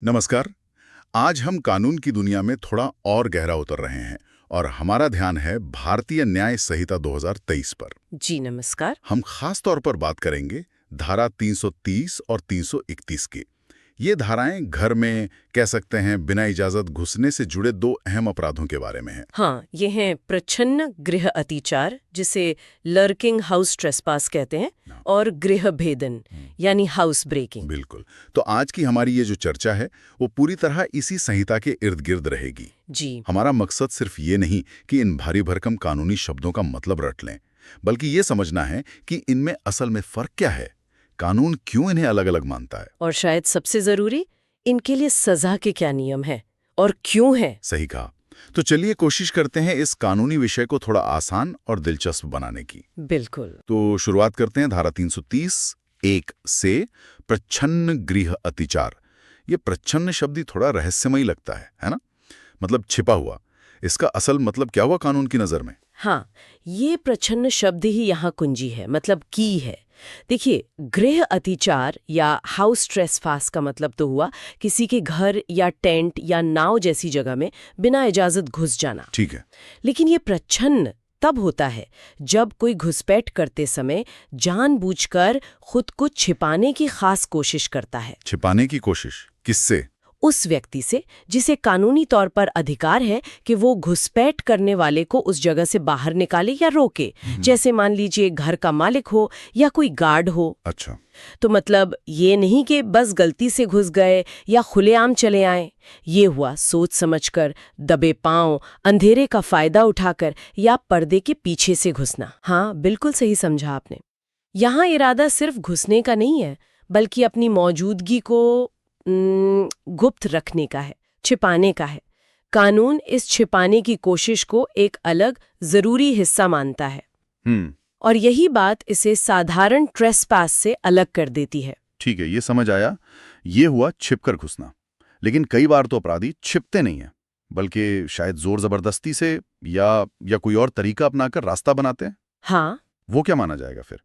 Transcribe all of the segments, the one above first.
नमस्कार। आज हम कानून की दुनिया में थोड़ा और गहरा उतर रहे हैं और हमारा ध्यान है भारतीय न्याय संहिता 2023 पर। जी नमस्कार। हम खास तौर पर बात करेंगे धारा 330 और 331 की। ये धाराएं घर में कह सकते हैं बिना इजाजत घुसने से जुड़े दो अहम अपराधों के बारे में हैं। हाँ, ये हैं प्रच्छन्न गृह अतिचार, जिसे लर्किंग हाउस ट्रेसपास कहते हैं, और गृह भेदन यानी हाउस ब्रेकिंग। बिल्कुल। तो आज की हमारी ये जो चर्चा है वो पूरी तरह इसी संहिता के इर्द गिर्द रहेगी। जी हमारा मकसद सिर्फ ये नहीं कि इन भारी भरकम कानूनी शब्दों का मतलब रट लें, बल्कि ये समझना है कि इनमें असल में फर्क क्या है, कानून क्यों इन्हें अलग अलग मानता है। और शायद सबसे जरूरी, इनके लिए सजा के क्या नियम हैं और क्यों है। सही कहा। तो चलिए कोशिश करते हैं इस कानूनी विषय को थोड़ा आसान और दिलचस्प बनाने की। बिल्कुल। तो शुरुआत करते हैं धारा 330 एक से, प्रच्छन्न गृह अतिचार। ये प्रच्छन्न शब्द ही थोड़ा रहस्यमयी लगता है ना? मतलब छिपा हुआ। इसका असल मतलब क्या हुआ कानून की नजर में? हाँ, ये प्रच्छन्न शब्द ही यहाँ कुंजी है, मतलब की है। देखिए, गृह अतिचार या हाउस ट्रेसपास का मतलब तो हुआ किसी के घर या टेंट या नाव जैसी जगह में बिना इजाजत घुस जाना। ठीक है। लेकिन ये प्रच्छन्न तब होता है जब कोई घुसपैठ करते समय जानबूझकर खुद को छिपाने की खास कोशिश करता है। छिपाने की कोशिश किससे? उस व्यक्ति से जिसे कानूनी तौर पर अधिकार है कि वो घुसपैठ करने वाले को उस जगह से बाहर निकाले या रोके। जैसे मान लीजिए घर का मालिक हो या कोई गार्ड हो। अच्छा। तो मतलब ये नहीं कि बस गलती से घुस गए या खुलेआम चले आए। ये हुआ सोच समझकर, दबे पांव, अंधेरे का फायदा उठाकर या पर्दे के पीछे से घुसना। हाँ, बिल्कुल सही समझा आपने। यहाँ इरादा सिर्फ घुसने का नहीं है, बल्कि अपनी मौजूदगी को गुप्त रखने का है, छिपाने का है। कानून इस छिपाने की कोशिश को एक अलग जरूरी हिस्सा मानता है। और यही बात इसे साधारण ट्रेसपास से अलग कर देती है। ठीक है, ये समझ आया। ये हुआ छिपकर घुसना। लेकिन कई बार तो अपराधी छिपते नहीं हैं, बल्कि शायद जोर जबरदस्ती से या कोई और तरीका अपनाकर रास्ता बनाते हैं। हाँ। वो क्या माना जाएगा फिर?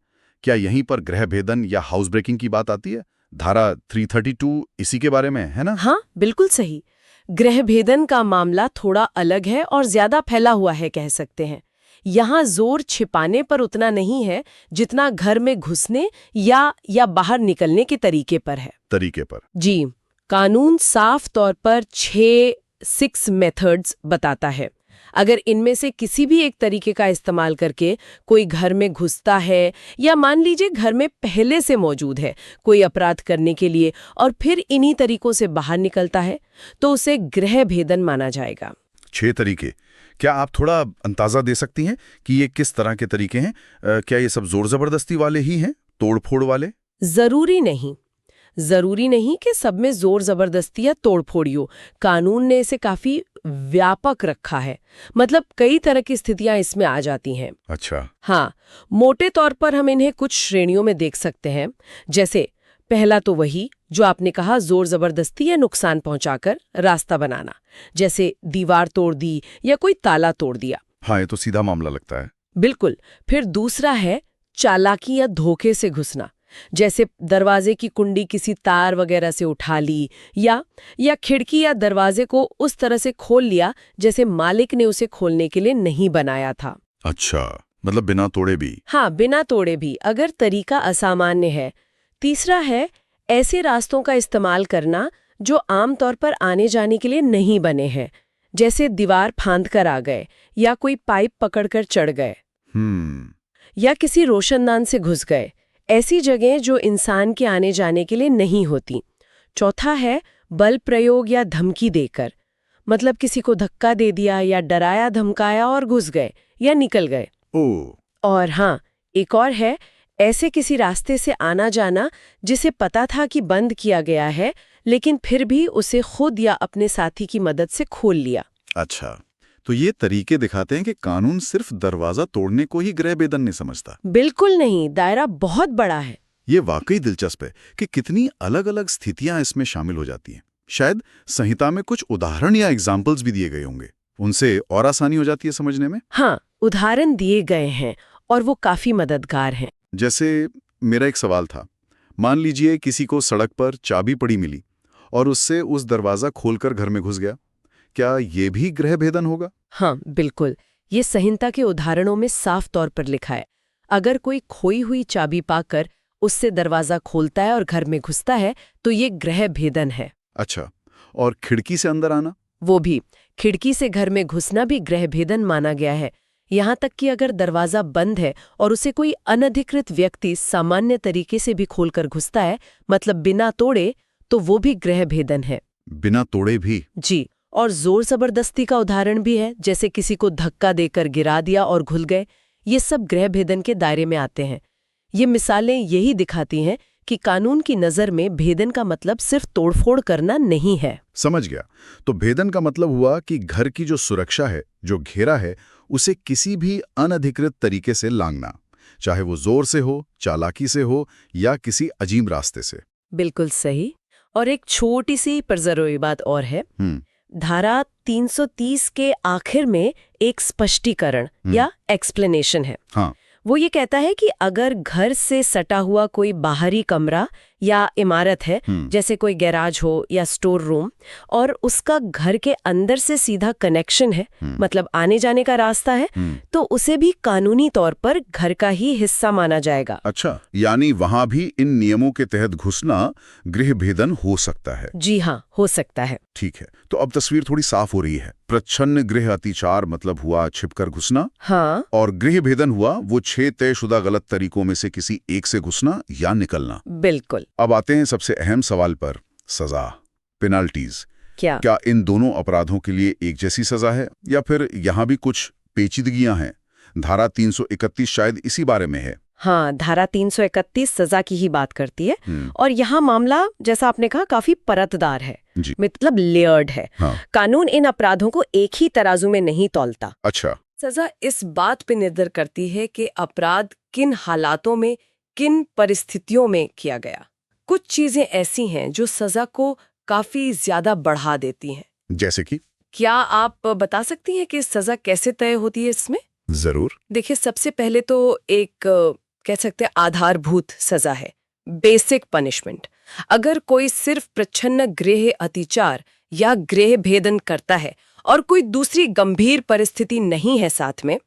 क्या यहीं पर गृह भेदन या हाउस ब्रेकिंग की बात आती है? धारा 332 इसी के बारे में है ना? हाँ, बिल्कुल सही। गृह भेदन का मामला थोड़ा अलग है और ज्यादा फैला हुआ है, कह सकते हैं। यहाँ जोर छिपाने पर उतना नहीं है जितना घर में घुसने या बाहर निकलने के तरीके पर है। तरीके पर? जी, कानून साफ तौर पर 6 मेथड्स बताता है। अगर इनमें से किसी भी एक तरीके का इस्तेमाल करके कोई घर में घुसता है, या मान लीजिए घर में पहले से मौजूद है कोई अपराध करने के लिए और फिर इन्हीं तरीकों से बाहर निकलता है, तो उसे गृह भेदन माना जाएगा। 6 तरीके। क्या आप थोड़ा अंदाजा दे सकती हैं कि ये किस तरह के तरीके हैं? क्या ये सब जोर जबरदस्ती वाले ही हैं, तोड़फोड़ वाले? जरूरी नहीं कि सब में जोर जबरदस्ती या तोड़फोड़ हो। कानून ने इसे काफी व्यापक रखा है, मतलब कई तरह की स्थितियां इसमें आ जाती हैं। अच्छा। हाँ, मोटे तौर पर हम इन्हें कुछ श्रेणियों में देख सकते हैं। जैसे पहला तो वही जो आपने कहा, जोर जबरदस्ती या नुकसान पहुंचाकर रास्ता बनाना, जैसे दीवार तोड़ दी या कोई ताला तोड़ दिया। हाँ, ये तो सीधा मामला लगता है। बिल्कुल। फिर दूसरा है चालाकी या धोखे से घुसना, जैसे दरवाजे की कुंडी किसी तार वगैरह से उठा ली या खिड़की या दरवाजे को उस तरह से खोल लिया जैसे मालिक ने उसे खोलने के लिए नहीं बनाया था। अच्छा, मतलब बिना तोड़े भी? हाँ, बिना तोड़े भी, अगर तरीका असामान्य है। तीसरा है ऐसे रास्तों का इस्तेमाल करना जो आमतौर पर आने जाने के लिए नहीं बने हैं, जैसे दीवार फांद कर आ गए या कोई पाइप पकड़कर चढ़ गए या किसी रोशनदान से घुस गए, ऐसी जगह जो इंसान के आने जाने के लिए नहीं होती। चौथा है बल प्रयोग या धमकी देकर, मतलब किसी को धक्का दे दिया या डराया धमकाया और घुस गए या निकल गए। और हाँ, एक और है ऐसे किसी रास्ते से आना जाना जिसे पता था कि बंद किया गया है, लेकिन फिर भी उसे खुद या अपने साथी की मदद से खोल लिया। अच्छा, तो ये तरीके दिखाते हैं कि कानून सिर्फ दरवाजा तोड़ने को ही गृह भेदन नहीं समझता। बिल्कुल नहीं, दायरा बहुत बड़ा है। ये वाकई दिलचस्प है कि कितनी अलग अलग स्थितियां इसमें शामिल हो जाती हैं। शायद संहिता में कुछ उदाहरण या एग्जाम्पल्स भी दिए गए होंगे, उनसे और आसानी हो जाती है समझने में। हाँ, उदाहरण दिए गए हैं और वो काफी मददगार हैं। जैसे मेरा एक सवाल था, मान लीजिए किसी को सड़क पर चाबी पड़ी मिली और उससे उस दरवाजा खोलकर घर में घुस गया। क्या ये भी गृह भेदन होगा? हाँ, बिल्कुल। ये संहिता के उदाहरणों में साफ तौर पर लिखा है। अगर कोई खोई हुई चाबी पाकर उससे दरवाजा खोलता है और घर में घुसता है तो ये गृह भेदन है। अच्छा, और खिड़की से अंदर आना? वो भी, खिड़की से घर में घुसना भी गृह भेदन माना गया है। यहाँ तक कि अगर दरवाजा बंद है और उसे कोई अनधिकृत व्यक्ति सामान्य तरीके से भी खोलकर घुसता है, मतलब बिना तोड़े, तो वो भी गृह भेदन है। बिना तोड़े भी? जी, और जोर जबरदस्ती का उदाहरण भी है, जैसे किसी को धक्का देकर गिरा दिया और घुल गए। ये सब गृह भेदन के दायरे में आते हैं। ये मिसालें यही दिखाती हैं कि कानून की नज़र में भेदन का मतलब सिर्फ तोड़फोड़ करना नहीं है। समझ गया। तो भेदन का मतलब हुआ कि घर की जो सुरक्षा है, जो घेरा है, उसे किसी भी अनधिकृत तरीके से लांघना, चाहे वो जोर से हो, चालाकी से हो या किसी अजीब रास्ते से। बिल्कुल सही। और एक छोटी सी पर जरूरी बात और है। धारा 330 के आखिर में एक स्पष्टीकरण या एक्सप्लेनेशन है। हाँ। वो ये कहता है कि अगर घर से सटा हुआ कोई बाहरी कमरा या इमारत है, जैसे कोई गैराज हो या स्टोर रूम, और उसका घर के अंदर से सीधा कनेक्शन है, मतलब आने जाने का रास्ता है, तो उसे भी कानूनी तौर पर घर का ही हिस्सा माना जाएगा। अच्छा, यानी वहां भी इन नियमों के तहत घुसना गृह भेदन हो सकता है? जी हाँ, हो सकता है। ठीक है, तो अब तस्वीर थोड़ी साफ हो रही है। प्रच्छन्न गृह अतिचार मतलब हुआ छिपकर घुसना। हाँ, और गृह भेदन हुआ वो 6 तयशुदा गलत तरीकों में से किसी एक से घुसना या निकलना। बिल्कुल। अब आते हैं सबसे अहम सवाल पर, सजा, पेनाल्टीज। क्या इन दोनों अपराधों के लिए एक जैसी सजा है या फिर यहाँ भी कुछ पेचीदगियां हैं? धारा 331 शायद इसी बारे में है। हाँ, धारा 331 सजा की ही बात करती है। और यहाँ मामला, जैसा आपने कहा, काफी परतदार है, मतलब लेयर्ड है। हाँ। कानून इन अपराधों को एक ही तराजू में नहीं तौलता। अच्छा। सजा इस बात पे निर्भर करती है कि अपराध किन हालातों में, किन परिस्थितियों में किया गया। कुछ चीजें ऐसी हैं जो सजा को काफी ज्यादा बढ़ा देती हैं। जैसे कि? क्या आप बता सकती हैं कि सजा कैसे तय होती है इसमें? जरूर। देखिए, सबसे पहले तो एक कह सकते हैं आधारभूत सजा है, बेसिक पनिशमेंट। अगर कोई सिर्फ प्रच्छन्न गृह अतिचार या गृह भेदन करता है और कोई दूसरी गंभीर परिस्थिति नहीं है साथ में,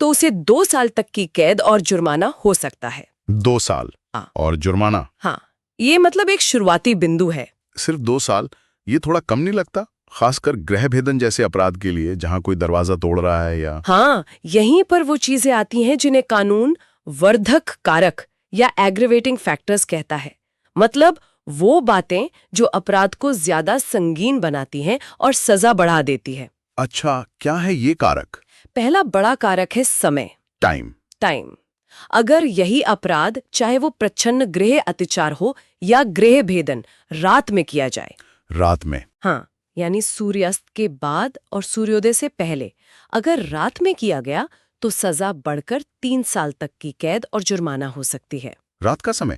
तो उसे 2 साल तक की कैद और जुर्माना हो सकता है। 2 साल? हाँ। और जुर्माना? हाँ, ये मतलब एक शुरुआती बिंदु है। सिर्फ 2 साल? ये थोड़ा कम नहीं लगता, खासकर गृह भेदन जैसे अपराध के लिए, जहां कोई दरवाजा तोड़ रहा है या? हाँ, यहीं पर वो चीजें आती हैं जिन्हें कानून वर्धक कारक या एग्रीवेटिंग फैक्टर्स कहता है। मतलब वो बातें जो अपराध को ज्यादा संगीन बनाती हैं और सजा बढ़ा देती है। अच्छा, क्या है ये कारक? पहला बड़ा कारक है समय, टाइम। अगर यही अपराध, चाहे वो प्रच्छन्न गृह अतिचार हो या गृह भेदन, रात में किया जाए। रात में? हाँ, यानी सूर्यास्त के बाद और सूर्योदय से पहले, अगर रात में किया गया तो सजा बढ़कर 3 साल तक की कैद और जुर्माना हो सकती है। रात का समय,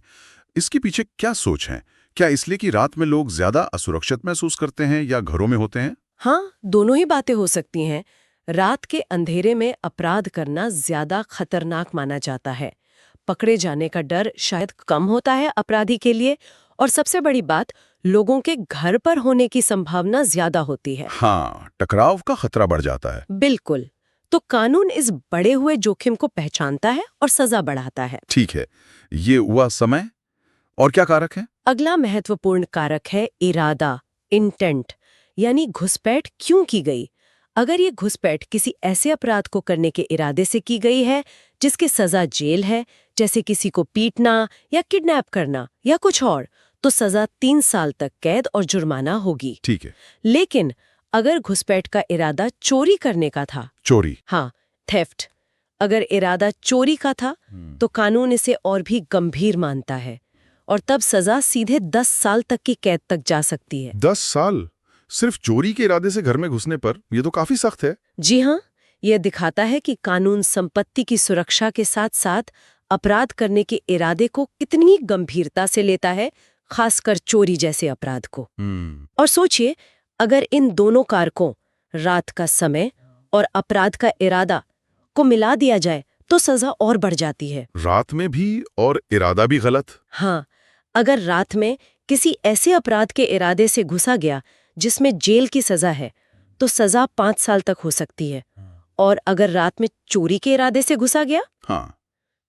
इसके पीछे क्या सोच है? क्या इसलिए कि रात में लोग ज्यादा असुरक्षित महसूस करते हैं या घरों में होते हैं? हाँ, दोनों ही बातें हो सकती हैं। रात के अंधेरे में अपराध करना ज्यादा खतरनाक माना जाता है। पकड़े जाने का डर शायद कम होता है अपराधी के लिए, और सबसे बड़ी बात, लोगों के घर पर होने की संभावना ज्यादा होती है। हाँ, टकराव का खतरा बढ़ जाता है। बिल्कुल। तो कानून इस बढ़े हुए जोखिम को पहचानता है और सजा बढ़ाता है। ठीक है, ये हुआ समय। और क्या कारक है? अगला महत्वपूर्ण कारक है इरादा, इंटेंट, यानी घुसपैठ क्यों की गई। अगर ये घुसपैठ किसी ऐसे अपराध को करने के इरादे से की गई है जिसकी सजा जेल है, जैसे किसी को पीटना या किडनैप करना या कुछ और, तो सजा 3 साल तक कैद और जुर्माना होगी। ठीक है। लेकिन अगर घुसपैठ का इरादा चोरी करने का था, चोरी? हाँ, थेफ्ट, अगर इरादा चोरी का था तो कानून इसे और भी गंभीर मानता है, और तब सजा सीधे 10 साल तक की कैद तक जा सकती है। 10 साल? सिर्फ चोरी के इरादे से घर में घुसने पर? ये तो काफी सख्त है। जी हाँ, यह दिखाता है कि कानून संपत्ति की सुरक्षा के साथ साथ अपराध करने के इरादे को कितनी गंभीरता से लेता है, खासकर चोरी जैसे अपराध को। और सोचिए, अगर इन दोनों कारकों, रात का समय और अपराध का इरादा, को मिला दिया जाए तो सजा और बढ़ जाती है। रात में भी और इरादा भी गलत? हाँ, अगर रात में किसी ऐसे अपराध के इरादे से घुसा गया जिसमें जेल की सजा है, तो सजा 5 साल तक हो सकती है। और अगर रात में चोरी के इरादे से घुसा गया, हाँ,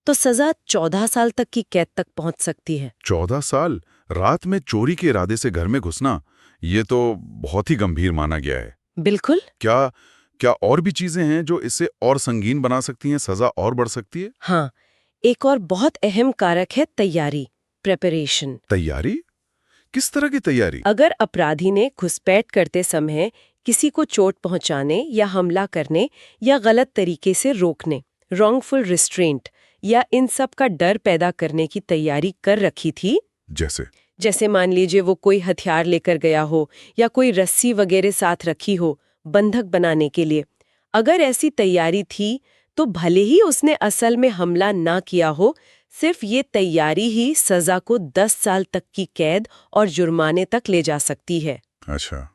तो सजा 14 साल तक की कैद तक पहुंच सकती है। 14 साल रात में चोरी के इरादे से घर में घुसना, ये तो बहुत ही गंभीर माना गया है। बिल्कुल। क्या क्या और भी चीजें हैं जो इसे और संगीन बना सकती हैं, सजा और बढ़ सकती है? हाँ, एक और बहुत अहम कारक है तैयारी, प्रेपरेशन। तैयारी? किस तरह की तैयारी? अगर अपराधी ने घुसपैठ करते समय किसी को चोट पहुंचाने या हमला करने या गलत तरीके से रोकने, रॉन्गफुल रिस्ट्रेंट, या इन सब का डर पैदा करने की तैयारी कर रखी थी, जैसे मान लीजिए वो कोई हथियार लेकर गया हो या कोई रस्सी वगैरह साथ रखी हो बंधक बनाने के लिए, अगर ऐसी तैयारी थी तो भले ही उसने असल में हमला ना किया हो, सिर्फ ये तैयारी ही सजा को 10 साल तक की कैद और जुर्माने तक ले जा सकती है। अच्छा।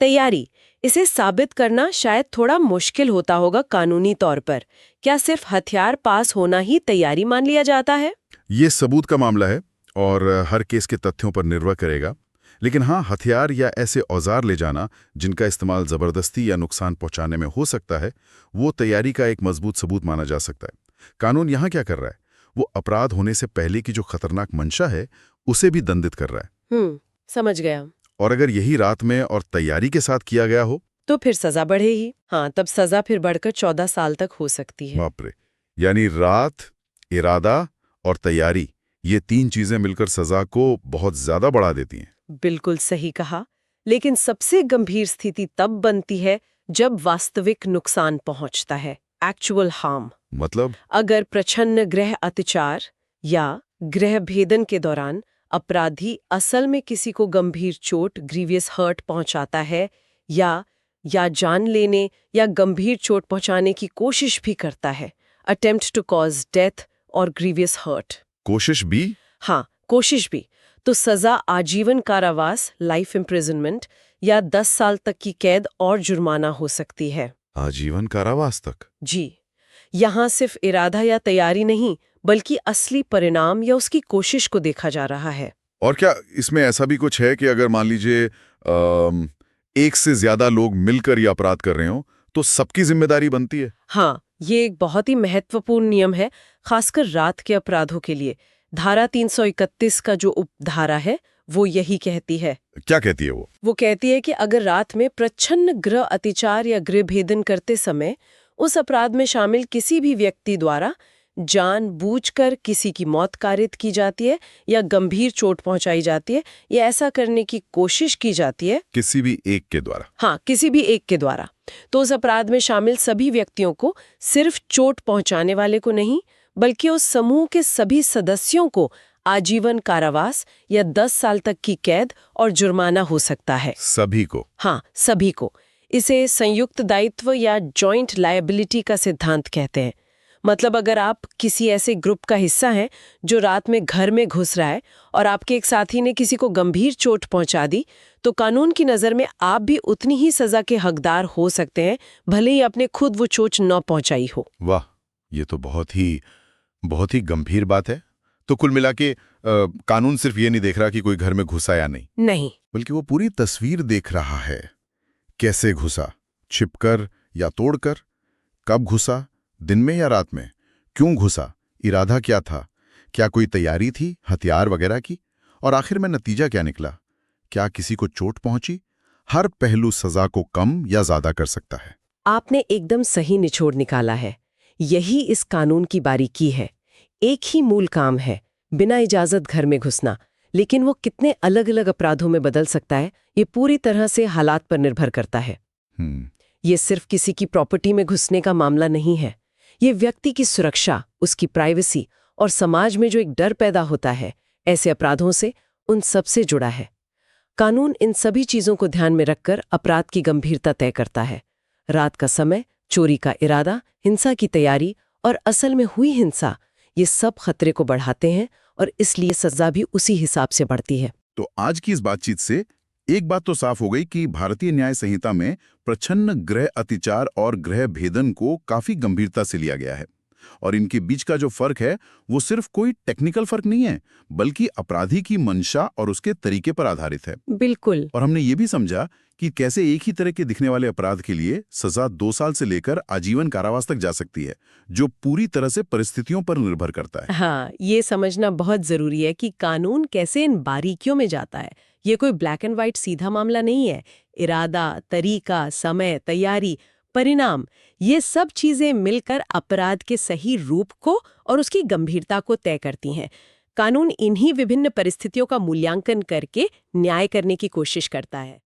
तैयारी, इसे साबित करना शायद थोड़ा मुश्किल होता होगा कानूनी तौर पर। क्या सिर्फ हथियार पास होना ही तैयारी मान लिया जाता है? ये सबूत का मामला है और हर केस के तथ्यों पर निर्भर करेगा। लेकिन हाँ, हथियार या ऐसे औजार ले जाना जिनका इस्तेमाल जबरदस्ती या नुकसान पहुंचाने में हो सकता है, वो तैयारी का एक मजबूत सबूत माना जा सकता है। कानून यहाँ क्या कर रहा है? वो अपराध होने से पहले की जो खतरनाक मंशा है, उसे भी दंडित कर रहा है। समझ गया। और अगर यही रात में और तैयारी के साथ किया गया हो, तो फिर सजा बढ़े ही। हाँ, तब सजा फिर बढ़कर 14 साल तक हो सकती है। बाप रे। यानी रात, इरादा और तैयारी, ये 3 चीजें मिलकर सजा को बहुत ज्यादा बढ़ा देती हैं। बिल्कुल सही कहा। लेकिन सबसे गंभीर स्थिति तब बनती है जब वास्तविक नुकसान पहुंचता है, एक्चुअल हार्म। मतलब? अगर प्रच्छन्न गृह अत्याचार या गृह भेदन के दौरान अपराधी असल में किसी को गंभीर चोट, ग्रीवियस हर्ट पहुंचाता है या जान लेने या गंभीर चोट पहुंचाने की कोशिश भी करता है, अटेम्प्ट टू कॉज डेथ और ग्रीवियस हर्ट। कोशिश भी? हाँ, कोशिश भी। तो सजा आजीवन कारावास, लाइफ इम्प्रिजनमेंट, या 10 साल तक की कैद और जुर्माना हो सकती है। आजीवन कारावास तक? जी। यहाँ सिर्फ इरादा या तैयारी नहीं, बल्कि असली परिणाम या उसकी कोशिश को देखा जा रहा है। और क्या इसमें ऐसा भी कुछ है कि अगर मान लीजिए एक से ज्यादा लोग मिलकर ये अपराध कर रहे हो, तो सबकी जिम्मेदारी बनती है? हाँ, ये एक बहुत ही महत्वपूर्ण नियम है, खासकर रात के अपराधों के लिए। धारा 331 का जो उपधारा है, वो यही कहती है। क्या कहती है वो? वो कहती है कि अगर रात में प्रच्छन्न गृह अत्याचार या गृह भेदन करते समय उस अपराध में शामिल किसी भी व्यक्ति द्वारा जानबूझकर किसी की मौत कारित की जाती है या गंभीर चोट पहुंचाई जाती है या ऐसा करने की कोशिश की जाती है, किसी भी एक के द्वारा? हाँ, किसी भी एक के द्वारा, तो उस अपराध में शामिल सभी व्यक्तियों को, सिर्फ चोट पहुंचाने वाले को नहीं, बल्कि उस समूह के सभी सदस्यों को आजीवन कारावास या 10 साल तक की कैद और जुर्माना हो सकता है। सभी को? हाँ, सभी को। इसे संयुक्त दायित्व या जॉइंट लायबिलिटी का सिद्धांत कहते हैं। मतलब अगर आप किसी ऐसे ग्रुप का हिस्सा हैं जो रात में घर में घुस रहा है और आपके एक साथी ने किसी को गंभीर चोट पहुंचा दी, तो कानून की नज़र में आप भी उतनी ही सजा के हकदार हो सकते हैं, भले ही आपने खुद वो चोट न पहुंचाई हो। वाह, ये तो बहुत ही गंभीर बात है। तो कुल मिला के कानून सिर्फ ये नहीं देख रहा कि कोई घर में घुसा या नहीं, बल्कि वो पूरी तस्वीर देख रहा है। कैसे घुसा, छिपकर या तोड़कर, कब घुसा, दिन में या रात में, क्यों घुसा, इरादा क्या था, क्या कोई तैयारी थी हथियार वगैरह की, और आखिर में नतीजा क्या निकला, क्या किसी को चोट पहुंची। हर पहलू सजा को कम या ज्यादा कर सकता है। आपने एकदम सही निचोड़ निकाला है। यही इस कानून की बारीकी है। एक ही मूल काम है, बिना इजाजत घर में घुसना, लेकिन वो कितने अलग अलग अपराधों में बदल सकता है, ये पूरी तरह से हालात पर निर्भर करता है। ये सिर्फ किसी की प्रॉपर्टी में घुसने का मामला नहीं है। ये व्यक्ति की सुरक्षा, उसकी प्राइवेसी और समाज में जो एक डर पैदा होता है ऐसे अपराधों से, उन सब से जुड़ा है। कानून इन सभी चीजों को ध्यान में रखकर अपराध की गंभीरता तय करता है। रात का समय, चोरी का इरादा, हिंसा की तैयारी और असल में हुई हिंसा, ये सब खतरे को बढ़ाते हैं और इसलिए सजा भी उसी हिसाब से बढ़ती है। तो आज की इस बातचीत से एक बात तो साफ हो गई कि भारतीय न्याय संहिता में प्रच्छन्न गृह अत्याचार और गृह भेदन को काफी गंभीरता से लिया गया है। और इनके बीच का जो फर्क है वो सिर्फ कोई टेक्निकल फर्क नहीं है, बल्कि अपराधी की मंशा और उसके तरीके पर आधारित है। बिल्कुल। और हमने ये भी समझा कि कैसे एक ही तरह के दिखने वाले अपराध के लिए सजा 2 साल से लेकर आजीवन कारावास तक जा सकती है, जो पूरी तरह से परिस्थितियों पर निर्भर करता है। हाँ, ये समझना बहुत जरूरी है कि कानून कैसे इन बारीकियों में जाता है। ये कोई ब्लैक एंड व्हाइट सीधा मामला नहीं है। इरादा, तरीका, समय, तैयारी, परिणाम, ये सब चीजें मिलकर अपराध के सही रूप को और उसकी गंभीरता को तय करती हैं। कानून इन्हीं विभिन्न परिस्थितियों का मूल्यांकन करके न्याय करने की कोशिश करता है।